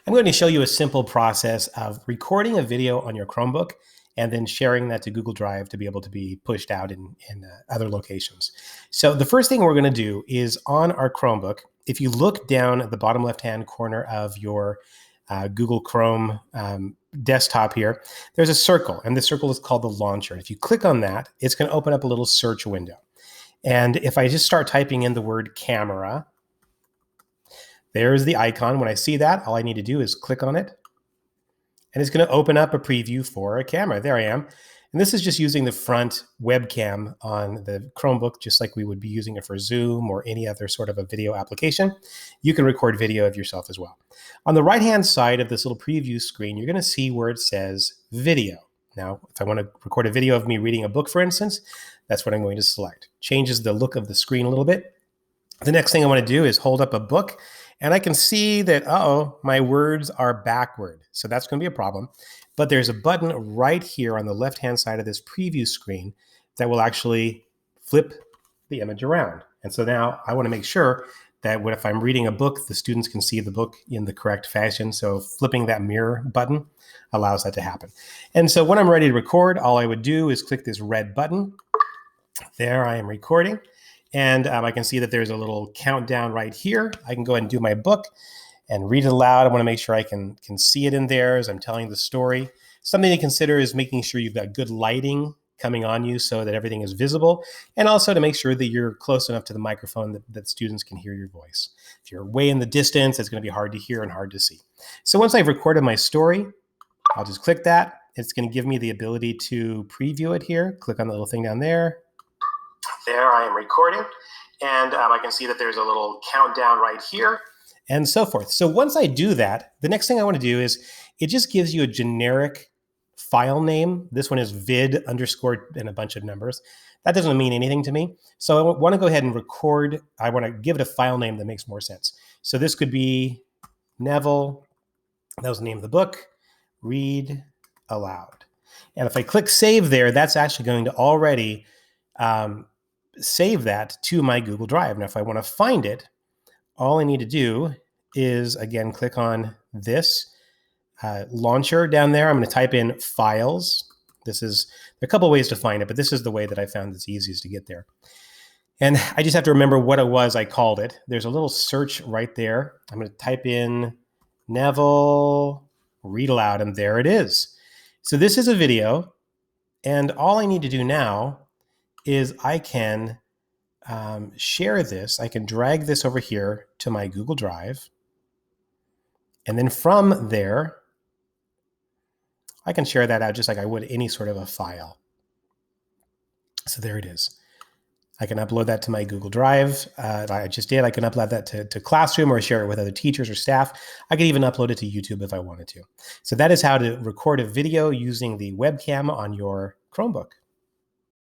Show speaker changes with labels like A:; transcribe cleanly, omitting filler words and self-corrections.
A: I'm going to show you a simple process of recording a video on your Chromebook and then sharing that to Google Drive to be able to be pushed out in other locations. So the first thing we're going to do is on our Chromebook, if you look down at the bottom left-hand corner of your Google Chrome desktop here, there's a circle, and the circle is called the launcher. If you click on that, it's going to open up a little search window. And if I just start typing in the word camera, there's the icon. When I see that, all I need to do is click on it, and it's going to open up a preview for a camera. There I am. And this is just using the front webcam on the Chromebook, just like we would be using it for Zoom or any other sort of a video application. You can record video of yourself as well. On the right-hand side of this little preview screen, you're going to see where it says video. Now, if I want to record a video of me reading a book, for instance, that's what I'm going to select. Changes the look of the screen a little bit. The next thing I want to do is hold up a book, and I can see that, my words are backward. So that's going to be a problem. But there's a button right here on the left-hand side of this preview screen that will actually flip the image around. And so now I want to make sure that if I'm reading a book, the students can see the book in the correct fashion. So flipping that mirror button allows that to happen. And so when I'm ready to record, all I would do is click this red button. There I am recording. And I can see that there's a little countdown right here. I can go ahead and do my book and read it aloud. I want to make sure I can see it in there as I'm telling the story. Something to consider is making sure you've got good lighting coming on you so that everything is visible, and also to make sure that you're close enough to the microphone that students can hear your voice. If you're way in the distance, it's going to be hard to hear and hard to see. So once I've recorded my story, I'll just click that. It's going to give me the ability to preview it here. Click on the little thing down there. There I am recording, and I can see that there's a little countdown right here, and so forth. So once I do that, the next thing I want to do is it just gives you a generic file name. This one is vid underscore and a bunch of numbers. That doesn't mean anything to me. So I want to go ahead and record. I want to give it a file name that makes more sense. So this could be Neville. That was the name of the book. Read aloud. And if I click save there, that's actually going to already save that to my Google Drive. Now, if I want to find it, all I need to do is, again, click on this launcher down there. I'm going to type in files. There are a couple ways to find it, but this is the way that I found it's easiest to get there. And I just have to remember what it was I called it. There's a little search right there. I'm going to type in Neville read aloud, and there it is. So this is a video, and all I need to do now is I can share this. I can drag this over here to my Google Drive. And then from there, I can share that out just like I would any sort of a file. So there it is. I can upload that to my Google Drive. I just did. I can upload that to Classroom or share it with other teachers or staff. I could even upload it to YouTube if I wanted to. So that is how to record a video using the webcam on your Chromebook.